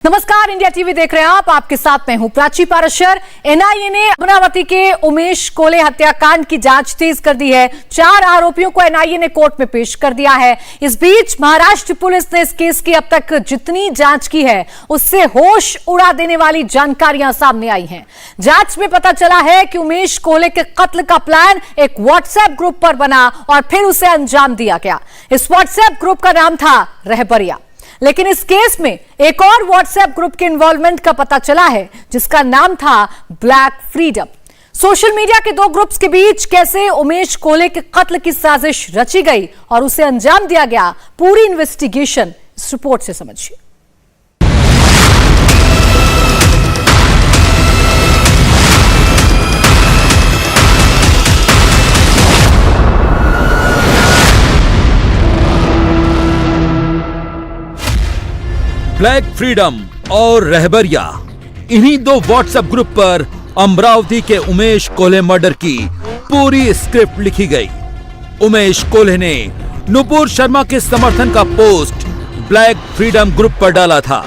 नमस्कार, India TV देख रहे हैं आप। आपके साथ मैं हूं प्राची पाराशर। एनआईए ने अमरावती के उमेश कोल्हे हत्याकांड की जांच तेज कर दी है। 4 आरोपियों को एनआईए ने कोर्ट में पेश कर दिया है। इस बीच महाराष्ट्र पुलिस ने इस केस की अब तक जितनी जांच की है उससे होश उड़ा देने वाली जानकारियां सामने आई हैं। जांच में पता चला है कि उमेश कोल्हे के कत्ल का प्लान एक व्हाट्सएप ग्रुप पर बना और फिर उसे अंजाम दिया गया। इस व्हाट्सएप ग्रुप का नाम था रहबरिया। लेकिन इस केस में एक और व्हाट्सएप ग्रुप के इन्वॉल्वमेंट का पता चला है जिसका नाम था ब्लैक फ्रीडम। सोशल मीडिया के 2 ग्रुप्स के बीच कैसे उमेश कोल्हे के कत्ल की साजिश रची गई और उसे अंजाम दिया गया, पूरी इन्वेस्टिगेशन इस रिपोर्ट से समझिए। ब्लैक फ्रीडम और रहबरिया, इन्हीं 2 व्हाट्सएप ग्रुप पर अमरावती के उमेश कोल्हे मर्डर की पूरी स्क्रिप्ट लिखी गई। उमेश कोल्हे ने नुपुर शर्मा के समर्थन का पोस्ट ब्लैक फ्रीडम ग्रुप पर डाला था।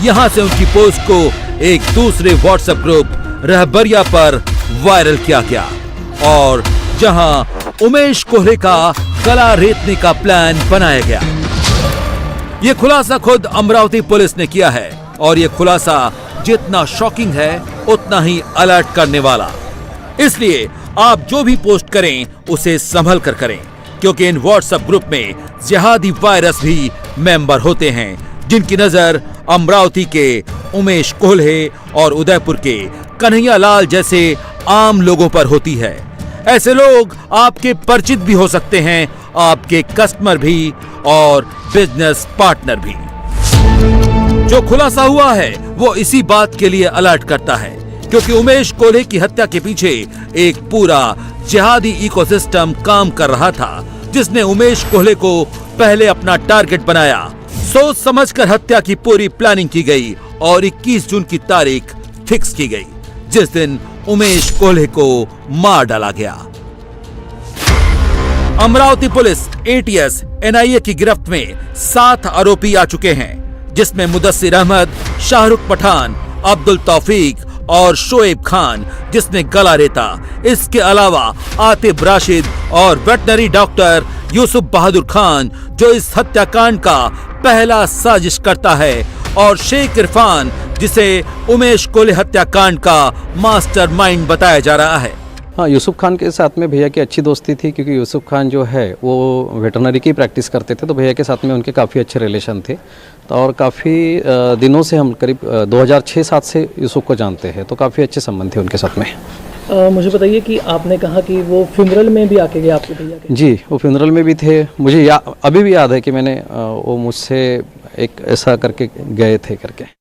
यहां से उनकी पोस्ट को एक दूसरे व्हाट्सएप ग्रुप रहबरिया पर वायरल किया गया और जहां उमेश कोल्हे का गला रेतने का प्लान बनाया गया। ये खुलासा खुद अमरावती पुलिस ने किया है और ये खुलासा जितना शॉकिंग है उतना ही अलर्ट करने वाला। इसलिए आप जो भी पोस्ट करें उसे संभल कर करें, क्योंकि इन व्हाट्सएप ग्रुप में जिहादी वायरस भी मेंबर होते हैं जिनकी नजर अमरावती के उमेश कोल्हे और उदयपुर के कन्हैया लाल जैसे आम लोगों पर होती है। ऐसे लोग आपके परिचित भी हो सकते हैं, आपके कस्टमर भी और बिजनेस पार्टनर भी। जो खुलासा हुआ है वो इसी बात के लिए अलर्ट करता है, क्योंकि उमेश कोल्हे की हत्या के पीछे एक पूरा जिहादी इकोसिस्टम काम कर रहा था, जिसने उमेश कोल्हे को पहले अपना टारगेट बनाया। सोच समझकर हत्या की पूरी प्लानिंग की गई और 21 जून की तारीख फिक्स की गई, जिस दिन उमेश कोल्हे को मार डाला गया। अमरावती पुलिस एटीएस एनआईए की गिरफ्त में 7 आरोपी आ चुके हैं, जिसमें मुदस्सिर अहमद, शाहरुख पठान, अब्दुल तौफीक और शोएब खान जिसने गला रेता। इसके अलावा आतिफ राशिद और वेटनरी डॉक्टर यूसुफ बहादुर खान जो इस हत्याकांड का पहला साजिश करता है, और शेख इरफान जिसे उमेश कोल्हे हत्याकांड का मास्टरमाइंड बताया जा रहा है। हाँ, यूसुफ खान के साथ में भैया की अच्छी दोस्ती थी, क्योंकि यूसुफ खान जो है वो वेटरनरी की प्रैक्टिस करते थे, तो भैया के साथ में उनके काफ़ी अच्छे रिलेशन थे। तो और काफ़ी दिनों से हम करीब 2006-07 से यूसुफ को जानते हैं, तो काफ़ी अच्छे संबंध थे उनके साथ में। मुझे बताइए कि आपने कहा कि वो फ्यूनरल में भी आके गए आपके भैया के? जी, वो फ्यूनरल में भी थे। मुझे अभी भी याद है कि मैंने वो मुझसे एक ऐसा करके गए थे करके।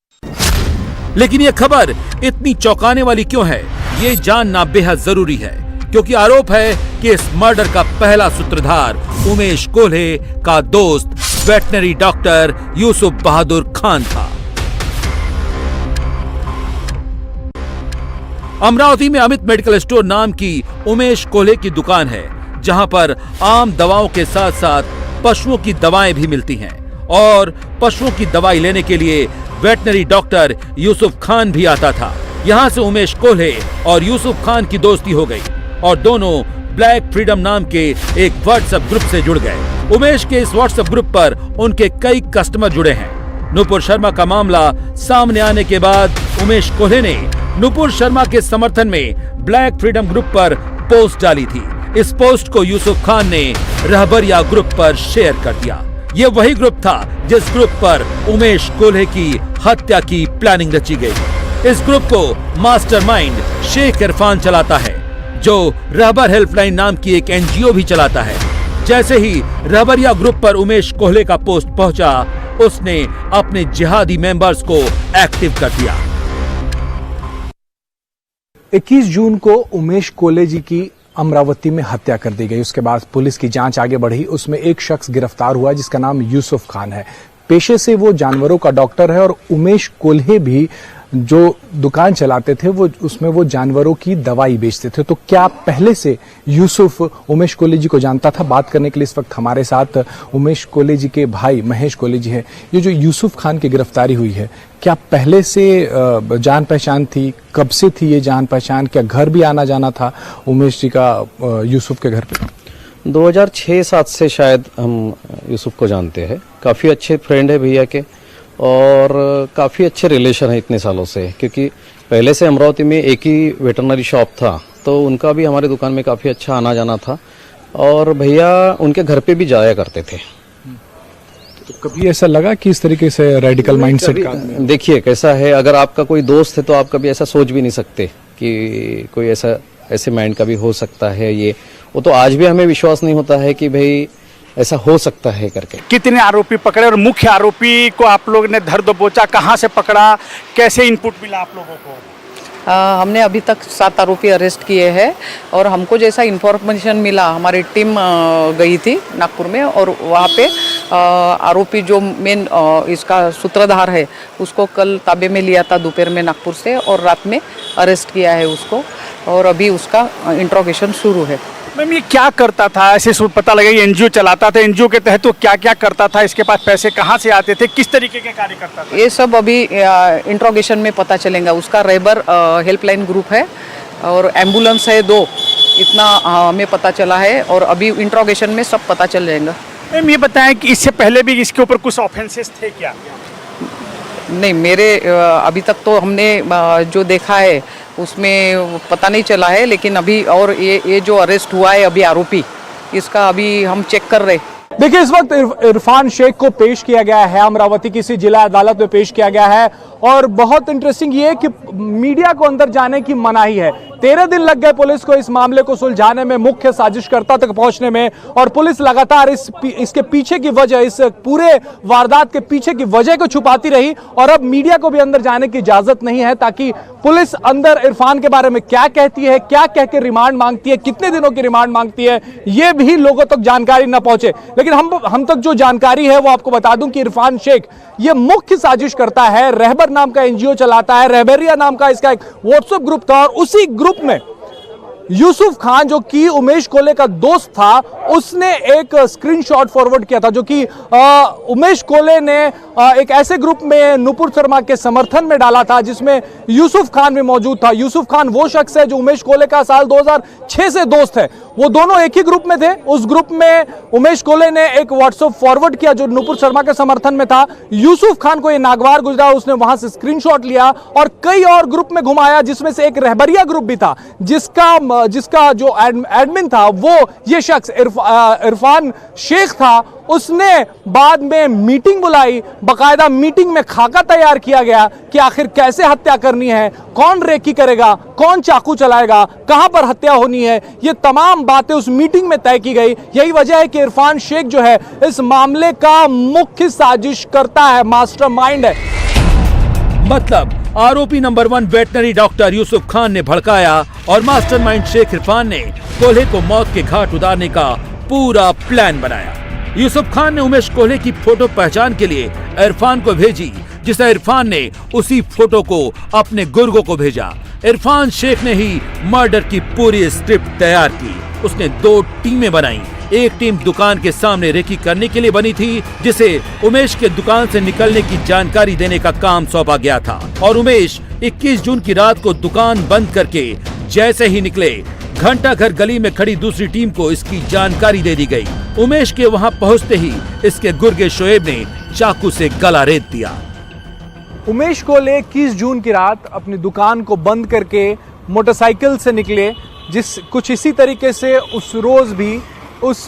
लेकिन ये खबर इतनी चौंकाने वाली क्यों है, ये जानना बेहद जरूरी है, क्योंकि आरोप है कि इस मर्डर का पहला सूत्रधार उमेश कोल्हे का दोस्त वेटनरी डॉक्टर यूसुफ बहादुर खान था। अमरावती में अमित मेडिकल स्टोर नाम की उमेश कोल्हे की दुकान है, जहां पर आम दवाओं के साथ साथ पशुओं की दवाएं भी मिलती हैं, और पशुओं की दवाई लेने के लिए वेटनरी डॉक्टर यूसुफ खान भी आता था। यहाँ से उमेश कोल्हे और यूसुफ खान की दोस्ती हो गई और दोनों ब्लैक फ्रीडम नाम के एक व्हाट्सएप ग्रुप से जुड़ गए। उमेश के इस व्हाट्सएप ग्रुप पर उनके कई कस्टमर जुड़े हैं। नुपुर शर्मा का मामला सामने आने के बाद उमेश कोल्हे ने नुपुर शर्मा के समर्थन में ब्लैक फ्रीडम ग्रुप पर पोस्ट डाली थी। इस पोस्ट को यूसुफ खान ने रहबरिया ग्रुप पर शेयर कर दिया। ये वही ग्रुप था जिस ग्रुप पर उमेश कोल्हे की हत्या की प्लानिंग रची गई। इस ग्रुप को मास्टरमाइंड शेख इरफान चलाता है, जो रहबर हेल्पलाइन नाम की एक एनजीओ भी चलाता है। जैसे ही रहबरिया ग्रुप पर उमेश कोल्हे का पोस्ट पहुंचा, उसने अपने जिहादी मेंबर्स को एक्टिव कर दिया। 21 जून को उमेश कोल्हे जी की अमरावती में हत्या कर दी गई। उसके बाद पुलिस की जांच आगे बढ़ी। उसमें एक शख्स गिरफ्तार हुआ जिसका नाम यूसुफ खान है। पेशे से वो जानवरों का डॉक्टर है और उमेश कोल्हे भी जो दुकान चलाते थे वो उसमें वो जानवरों की दवाई बेचते थे। तो क्या पहले से यूसुफ उमेश कोले जी को जानता था? बात करने के लिए इस वक्त हमारे साथ उमेश कोले जी के भाई महेश कोले जी है। ये जो यूसुफ खान की गिरफ्तारी हुई है, क्या पहले से जान पहचान थी? कब से थी ये जान पहचान? क्या घर भी आना जाना था उमेश जी का यूसुफ के घर पे? 2006-07 से शायद हम यूसुफ को जानते हैं। काफ़ी अच्छे फ्रेंड है भैया के और काफ़ी अच्छे रिलेशन है इतने सालों से, क्योंकि पहले से अमरावती में एक ही वेटरनरी शॉप था, तो उनका भी हमारे दुकान में काफ़ी अच्छा आना जाना था और भैया उनके घर पे भी जाया करते थे। तो कभी ऐसा लगा कि इस तरीके से रेडिकल माइंडसेट का? देखिए कैसा है, अगर आपका कोई दोस्त है तो आप कभी ऐसा सोच भी नहीं सकते कि कोई ऐसे माइंड का भी हो सकता है। ये वो तो आज भी हमें विश्वास नहीं होता है कि भाई ऐसा हो सकता है करके। कितने आरोपी पकड़े और मुख्य आरोपी को आप लोग ने धर दबोचा, कहाँ से पकड़ा, कैसे इनपुट मिला आप लोगों को? हमने अभी तक 7 आरोपी अरेस्ट किए हैं और हमको जैसा इन्फॉर्मेशन मिला, हमारी टीम गई थी नागपुर में और वहाँ पे आरोपी जो मेन इसका सूत्रधार है उसको कल ताबे में लिया था दोपहर में नागपुर से और रात में अरेस्ट किया है उसको और अभी उसका इंट्रोगेशन शुरू है। मैम ये क्या करता था? ऐसे पता लगा ये एनजीओ चलाता था, एनजीओ के तहत वो क्या क्या करता था, इसके पास पैसे कहाँ से आते थे, किस तरीके के कार्य करता था? ये सब अभी इंट्रोगेशन में पता चलेगा। उसका रहबर हेल्पलाइन ग्रुप है और एम्बुलेंस है 2, इतना हमें पता चला है और अभी इंट्रोगेशन में सब पता चल जाएगा। मैम ये बताएं कि इससे पहले भी इसके ऊपर कुछ ऑफेंसेस थे क्या? नहीं, मेरे अभी तक तो हमने जो देखा है उसमें पता नहीं चला है, लेकिन अभी और ये जो अरेस्ट हुआ है अभी आरोपी, इसका अभी हम चेक कर रहे। देखिए इस वक्त इरफान शेख को पेश किया गया है, अमरावती की जिला अदालत में पेश किया गया है और बहुत इंटरेस्टिंग ये है कि मीडिया को अंदर जाने की मनाही है। 13 दिन लग गए पुलिस को इस मामले को सुलझाने में, मुख्य साजिशकर्ता तक पहुंचने में और पुलिस लगातार इसके पीछे की वजह, इस पूरे वारदात के पीछे की वजह को छुपाती रही और अब मीडिया को भी अंदर जाने की इजाजत नहीं है ताकि पुलिस अंदर इरफान के बारे में क्या कहती है, क्या कह के रिमांड मांगती है, कितने दिनों की रिमांड मांगती है, ये भी लोगों तक जानकारी न पहुंचे। लेकिन हम तक जो जानकारी है वो आपको बता दूं कि इरफान शेख ये मुख्य साजिश करता है, रहबर नाम का एनजीओ चलाता है, रहबरिया नाम का इसका एक व्हाट्सएप ग्रुप था और उसी ग्रुप में यूसुफ खान जो कि उमेश कोले का दोस्त था, उसने एक स्क्रीनशॉट फॉरवर्ड किया था जो कि उमेश कोले ने एक ऐसे ग्रुप में नुपुर शर्मा के समर्थन में डाला था जिसमें यूसुफ खान भी मौजूद था। यूसुफ खान वो शख्स है जो उमेश कोले का साल 2006 से दोस्त है, वो दोनों एक ही ग्रुप में थे। उस ग्रुप में उमेश कोले ने एक व्हाट्सएप फॉरवर्ड किया जो नुपुर शर्मा के समर्थन में था। यूसुफ खान को ये नागवार गुजरा, उसने वहां से स्क्रीनशॉट लिया और कई और ग्रुप में घुमाया जिसमें से एक रहबरिया ग्रुप भी था जिसका जो एडमिन था वो ये शख्स इरफान शेख था। उसने बाद में मीटिंग बुलाई, बकायदा मीटिंग में खाका तैयार किया गया कि आखिर कैसे हत्या करनी है, कौन रेकी करेगा, कौन चाकू चलाएगा, कहां पर हत्या होनी है, ये तमाम बातें उस मीटिंग में तय की गई। यही वजह है कि इरफान शेख जो है इस मामले का मुख्य साजिश करता है, मास्टरमाइंड है। मतलब आरोपी number 1 veterinary doctor Yusuf Khan ने भड़काया और मास्टरमाइंड शेख इरफान ने कोल्हे को मौत के घाट उतारने का पूरा प्लान बनाया। यूसुफ खान ने उमेश कोल्हे की फोटो पहचान के लिए इरफान को भेजी, जिसे इरफान ने उसी फोटो को अपने गुर्गों को भेजा। इरफान शेख ने ही मर्डर की पूरी स्क्रिप्ट तैयार की। उसने 2 टीमें बनाई। एक टीम दुकान के सामने रेकी करने के लिए बनी थी, जिसे उमेश के दुकान से निकलने की जानकारी देने का काम सौंपा गया था और उमेश 21 जून की रात को दुकान बंद करके जैसे ही निकले, घंटा घर गली में खड़ी दूसरी टीम को इसकी जानकारी दे दी गई। उमेश के वहां पहुंचते ही इसके गुर्गे शोएब ने चाकू से गला रेत दिया। उमेश कोले 21 जून की रात अपनी दुकान को बंद करके मोटरसाइकिल से निकले, कुछ इसी तरीके से उस रोज भी, उस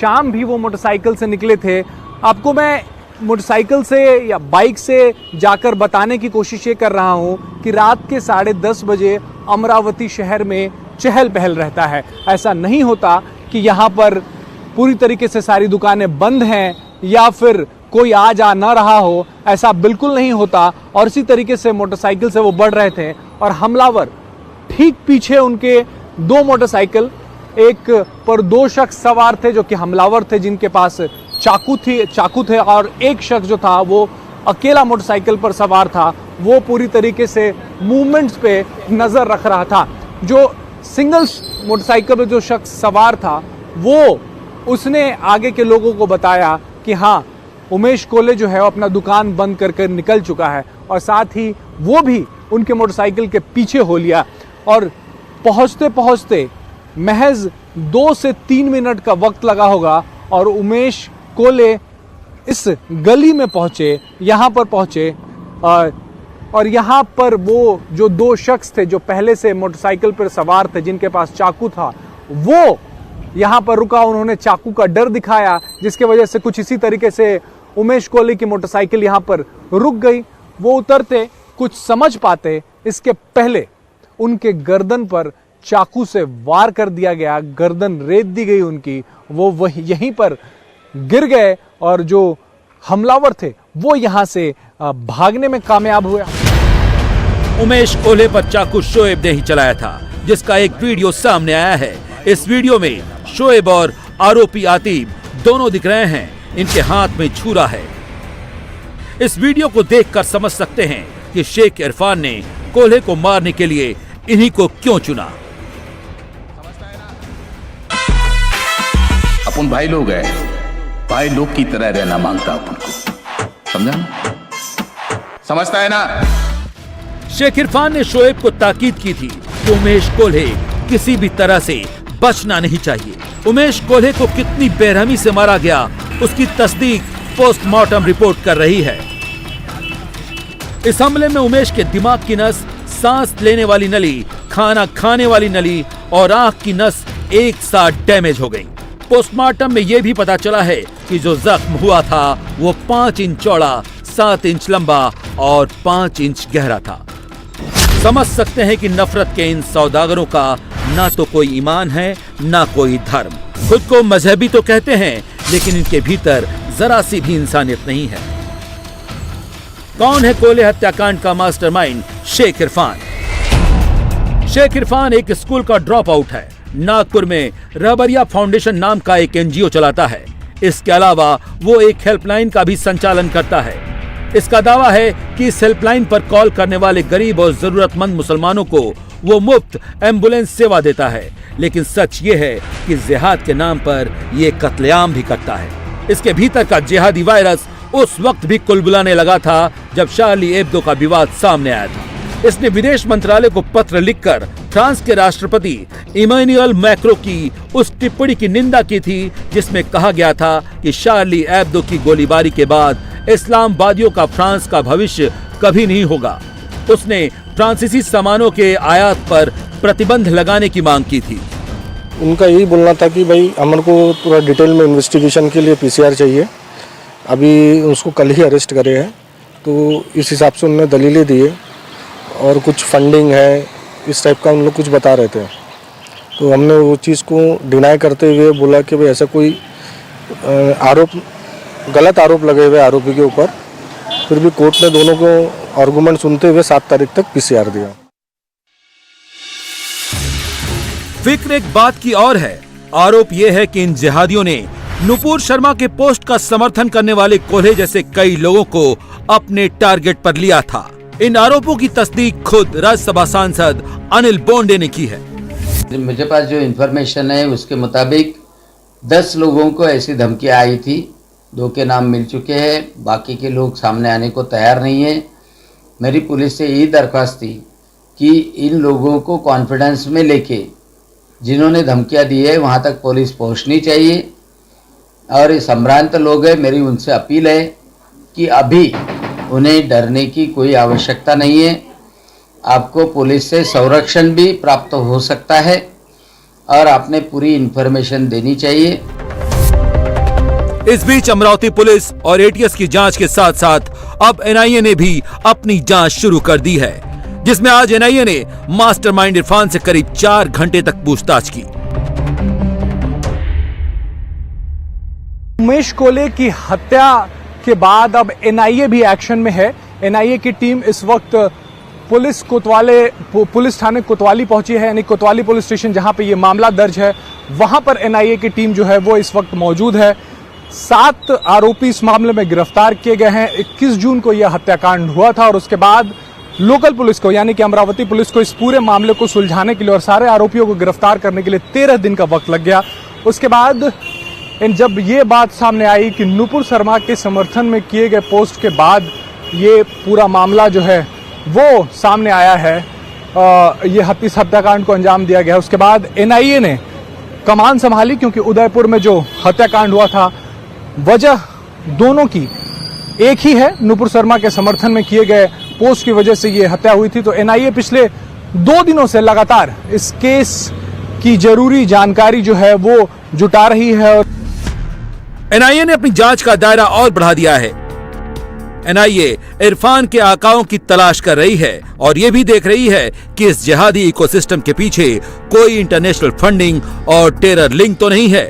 शाम भी वो मोटरसाइकिल से निकले थे। आपको मैं मोटरसाइकिल से या बाइक से जाकर बताने की कोशिश ये कर रहा हूँ कि रात के 10:30 बजे अमरावती शहर में चहल पहल रहता है। ऐसा नहीं होता कि यहाँ पर पूरी तरीके से सारी दुकानें बंद हैं या फिर कोई आ जा ना रहा हो, ऐसा बिल्कुल नहीं होता। और इसी तरीके से मोटरसाइकिल से वो बढ़ रहे थे और हमलावर ठीक पीछे उनके 2 मोटरसाइकिल, एक पर 2 शख्स सवार थे जो कि हमलावर थे, जिनके पास चाकू थे और एक शख्स जो था वो अकेला मोटरसाइकिल पर सवार था वो पूरी तरीके से मूवमेंट्स पे नजर रख रहा था। जो सिंगल मोटरसाइकिल पर जो शख्स सवार था वो उसने आगे के लोगों को बताया कि हाँ, उमेश कोले जो है वो अपना दुकान बंद कर निकल चुका है, और साथ ही वो भी उनके मोटरसाइकिल के पीछे हो लिया। और पहुंचते पहुंचते महज 2 से 3 मिनट का वक्त लगा होगा और उमेश कोले इस गली में पहुंचे, यहाँ पर पहुंचे, और यहाँ पर वो जो 2 शख्स थे जो पहले से मोटरसाइकिल पर सवार थे जिनके पास चाकू था, वो यहाँ पर रुका। उन्होंने चाकू का डर दिखाया जिसके वजह से कुछ इसी तरीके से उमेश कोले की मोटरसाइकिल यहाँ पर रुक गई। वो उतरते, कुछ समझ पाते इसके पहले उनके गर्दन पर चाकू से वार कर दिया गया, गर्दन रेत दी गई उनकी। वो वही यहीं पर गिर गए और जो हमलावर थे वो यहां से भागने में कामयाब हुए। उमेश कोल्हे पर चाकू शोएब ने ही चलाया था, जिसका एक वीडियो सामने आया है। इस वीडियो में शोएब और आरोपी आतिब दोनों दिख रहे हैं, इनके हाथ में छुरा है। इस वीडियो को देखकर समझ सकते हैं कि शेख इरफान ने कोल्हे को मारने के लिए इन्हीं को क्यों चुना। अपन भाई लोग हैं, भाई लोग की तरह रहना मांगता अपन को, समझा ना? समझता है ना? शेख इरफान ने शोएब को ताकीद की थी कि उमेश कोल्हे किसी भी तरह से बचना नहीं चाहिए। उमेश कोल्हे को कितनी बेरहमी से मारा गया उसकी तस्दीक पोस्टमार्टम रिपोर्ट कर रही है। इस हमले में उमेश के दिमाग की नस, सांस लेने वाली नली, खाना खाने वाली नली और आंख की नस एक साथ डैमेज हो गई। पोस्टमार्टम में यह भी पता चला है कि जो जख्म हुआ था वो 5 इंच चौड़ा, 7 इंच लंबा और 5 इंच गहरा था। समझ सकते हैं कि नफरत के इन सौदागरों का ना तो कोई ईमान है ना कोई धर्म। खुद को मजहबी तो कहते हैं लेकिन इनके भीतर जरा सी भी इंसानियत नहीं है। कौन है कोल्हे हत्याकांड का मास्टरमाइंड? शेख इरफान। शेख इरफान एक स्कूल का ड्रॉप आउट है। नागपुर में रहबरिया फाउंडेशन नाम का एक एनजीओ चलाता है। इसके अलावा वो एक हेल्पलाइन का भी संचालन करता है। इसका दावा है कि इस हेल्पलाइन पर कॉल करने वाले गरीब और जरूरतमंद मुसलमानों को वो मुफ्त एम्बुलेंस सेवा देता है। लेकिन सच ये है कि जिहाद के नाम पर ये कत्लेआम भी करता है। इसके भीतर का जिहादी वायरस उस वक्त भी कुलबुलाने लगा था जब शार्ली एब्दो का विवाद सामने आया था। इसने विदेश मंत्रालय को पत्र लिखकर फ्रांस के राष्ट्रपति इमैनुअल मैक्रों की उस टिप्पणी की निंदा की थी जिसमें कहा गया था कि शार्ली एब्दो की गोलीबारी के बाद इस्लामवादियों का फ्रांस का भविष्य कभी नहीं होगा। उसने फ्रांसीसी सामानों के आयात पर प्रतिबंध लगाने की मांग की थी। उनका यही बोलना था कि भाई हमारे को पूरा डिटेल में इन्वेस्टिगेशन के लिए पीसीआर चाहिए। अभी उसको कल ही अरेस्ट करे हैं, तो इस हिसाब से उन्होंने दलीलें दिए और कुछ फंडिंग है इस टाइप का उन लोग कुछ बता रहे थे। तो हमने वो चीज़ को डिनाई करते हुए बोला कि भाई ऐसा कोई गलत आरोप लगे हुए आरोपी के ऊपर। फिर भी कोर्ट ने दोनों को आर्गूमेंट सुनते हुए 7 तारीख तक पीसीआर दिया। फिक्र एक बात की और है। आरोप यह है कि इन जिहादियों ने नुपुर शर्मा के पोस्ट का समर्थन करने वाले कोल्हे जैसे कई लोगों को अपने टारगेट पर लिया था। इन आरोपों की तस्दीक खुद राज्यसभा सांसद अनिल बोंडे ने की है। मुझे पास जो इन्फॉर्मेशन है उसके मुताबिक 10 लोगों को ऐसी धमकियां आई थी। 2 के नाम मिल चुके हैं, बाकी के लोग सामने आने को तैयार नहीं है। मेरी पुलिस से यही दरख्वास्त थी कि इन लोगों को कॉन्फिडेंस में लेके जिन्होंने धमकियां दी है वहाँ तक पुलिस पहुँचनी चाहिए। और ये संभ्रांत लोग हैं, मेरी उनसे अपील है कि अभी उन्हें डरने की कोई आवश्यकता नहीं है। आपको पुलिस से संरक्षण भी प्राप्त हो सकता है और आपने पूरी इन्फॉर्मेशन देनी चाहिए। इस बीच अमरावती पुलिस और एटीएस की जांच के साथ साथ अब एनआईए ने भी अपनी जांच शुरू कर दी है, जिसमें आज एनआईए ने मास्टरमाइंड इरफान से करीब 4 घंटे तक पूछताछ की। उमेश कोले की हत्या के बाद अब एनआईए भी एक्शन में है। एनआईए की टीम इस वक्त पुलिस थाने कोतवाली पहुंची है, यानी कोतवाली पुलिस स्टेशन जहां पे ये मामला दर्ज है, वहां पर एनआईए की टीम जो है वो इस वक्त मौजूद है। 7 आरोपी इस मामले में गिरफ्तार किए गए हैं। 21 जून को यह हत्याकांड हुआ था और उसके बाद लोकल पुलिस को यानी कि अमरावती पुलिस को इस पूरे मामले को सुलझाने के लिए और सारे आरोपियों को गिरफ्तार करने के लिए 13 दिन का वक्त लग गया। उसके बाद जब ये बात सामने आई कि नुपुर शर्मा के समर्थन में किए गए पोस्ट के बाद ये पूरा मामला जो है वो सामने आया है, ये इस हत्याकांड को अंजाम दिया गया। उसके बाद एनआईए ने कमान संभाली क्योंकि उदयपुर में जो हत्याकांड हुआ था वजह दोनों की एक ही है, नुपुर शर्मा के समर्थन में किए गए पोस्ट की वजह से ये हत्या हुई थी। तो एनआईए पिछले 2 दिनों से लगातार इस केस की जरूरी जानकारी जो है वो जुटा रही है। एनआईए ने अपनी जांच का दायरा और बढ़ा दिया है। एनआईए इरफान के आकाओं की तलाश कर रही है और यह भी देख रही है कि इस जिहादी इकोसिस्टम के पीछे कोई इंटरनेशनल फंडिंग और टेरर लिंक तो नहीं है।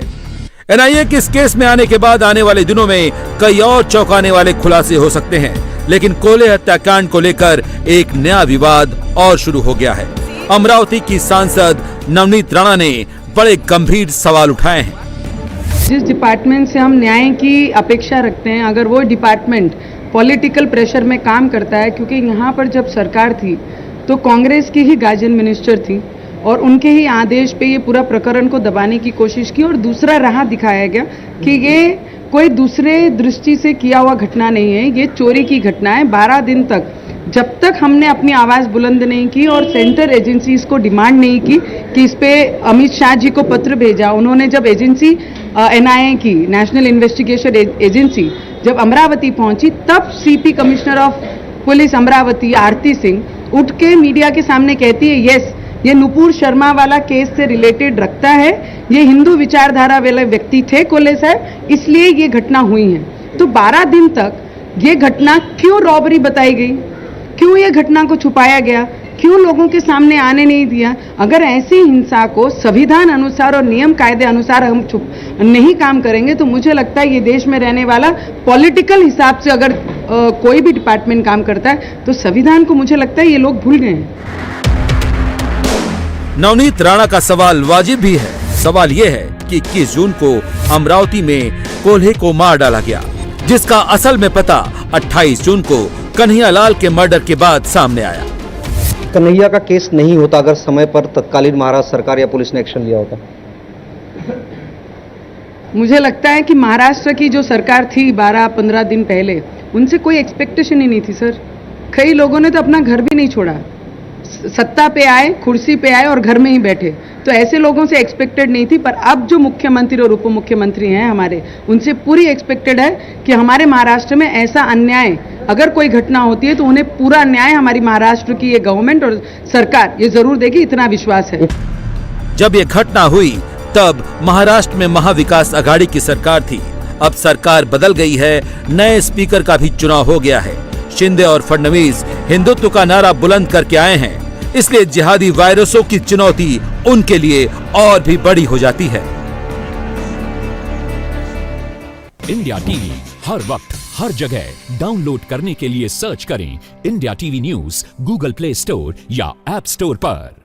एनआईए के इस केस में आने के बाद आने वाले दिनों में कई और चौंकाने वाले खुलासे हो सकते हैं, लेकिन कोले हत्याकांड को लेकर एक नया विवाद और शुरू हो गया है। अमरावती की सांसद नवनीत राणा ने बड़े गंभीर सवाल उठाए हैं। जिस डिपार्टमेंट से हम न्याय की अपेक्षा रखते हैं, अगर वो डिपार्टमेंट पॉलिटिकल प्रेशर में काम करता है, क्योंकि यहाँ पर जब सरकार थी तो कांग्रेस की ही गार्जियन मिनिस्टर थी और उनके ही आदेश पे ये पूरा प्रकरण को दबाने की कोशिश की और दूसरा राह दिखाया गया कि ये कोई दूसरे दृष्टि से किया हुआ घटना नहीं है, ये चोरी की घटना है। 12 दिन तक जब तक हमने अपनी आवाज़ बुलंद नहीं की और सेंटर एजेंसीज को डिमांड नहीं की कि इस पे अमित शाह जी को पत्र भेजा, उन्होंने जब एजेंसी एनआईए की नेशनल इन्वेस्टिगेशन एजेंसी जब अमरावती पहुंची तब CP commissioner of police Amravati Aarti Singh उठ के मीडिया के सामने कहती है यस ये नुपुर शर्मा वाला केस से रिलेटेड रखता है, ये हिंदू विचारधारा वाले व्यक्ति थे कोले साहब, इसलिए ये घटना हुई है। तो 12 दिन तक ये घटना क्यों रॉबरी बताई गई, क्यों ये घटना को छुपाया गया, क्यों लोगों के सामने आने नहीं दिया? अगर ऐसी हिंसा को संविधान अनुसार और नियम कायदे अनुसार हम नहीं काम करेंगे तो मुझे लगता है ये देश में रहने वाला पॉलिटिकल हिसाब से अगर कोई भी डिपार्टमेंट काम करता है तो संविधान को मुझे लगता है ये लोग भूल गए हैं। नवनीत राणा का सवाल वाजिब भी है। सवाल यह है कि 21 जून को अमरावती में कोल्हे को मार डाला गया, जिसका असल में पता 28 जून को कन्हैया लाल के मर्डर के बाद सामने आया। कन्हैया का केस नहीं होता अगर समय पर तत्कालीन महाराष्ट्र सरकार या पुलिस ने एक्शन लिया होता। मुझे लगता है कि महाराष्ट्र की जो सरकार थी 12-15 दिन पहले, उनसे कोई एक्सपेक्टेशन ही नहीं थी सर। कई लोगों ने तो अपना घर भी नहीं छोड़ा, सत्ता पे आए, कुर्सी पे आए और घर में ही बैठे, तो ऐसे लोगों से एक्सपेक्टेड नहीं थी। पर अब जो मुख्यमंत्री और उप मुख्यमंत्री हैं हमारे, उनसे पूरी एक्सपेक्टेड है कि हमारे महाराष्ट्र में ऐसा अन्याय अगर कोई घटना होती है तो उन्हें पूरा न्याय हमारी महाराष्ट्र की ये गवर्नमेंट और सरकार ये जरूर देगी, इतना विश्वास है। जब ये घटना हुई तब महाराष्ट्र में महाविकास आघाड़ी की सरकार थी। अब सरकार बदल गई है, नए स्पीकर का भी चुनाव हो गया है। शिंदे और फडणवीस हिंदुत्व का नारा बुलंद करके आए हैं, इसलिए जिहादी वायरसों की चुनौती उनके लिए और भी बड़ी हो जाती है। इंडिया टीवी हर वक्त हर जगह डाउनलोड करने के लिए सर्च करें India TV news Google play store या ऐप स्टोर पर।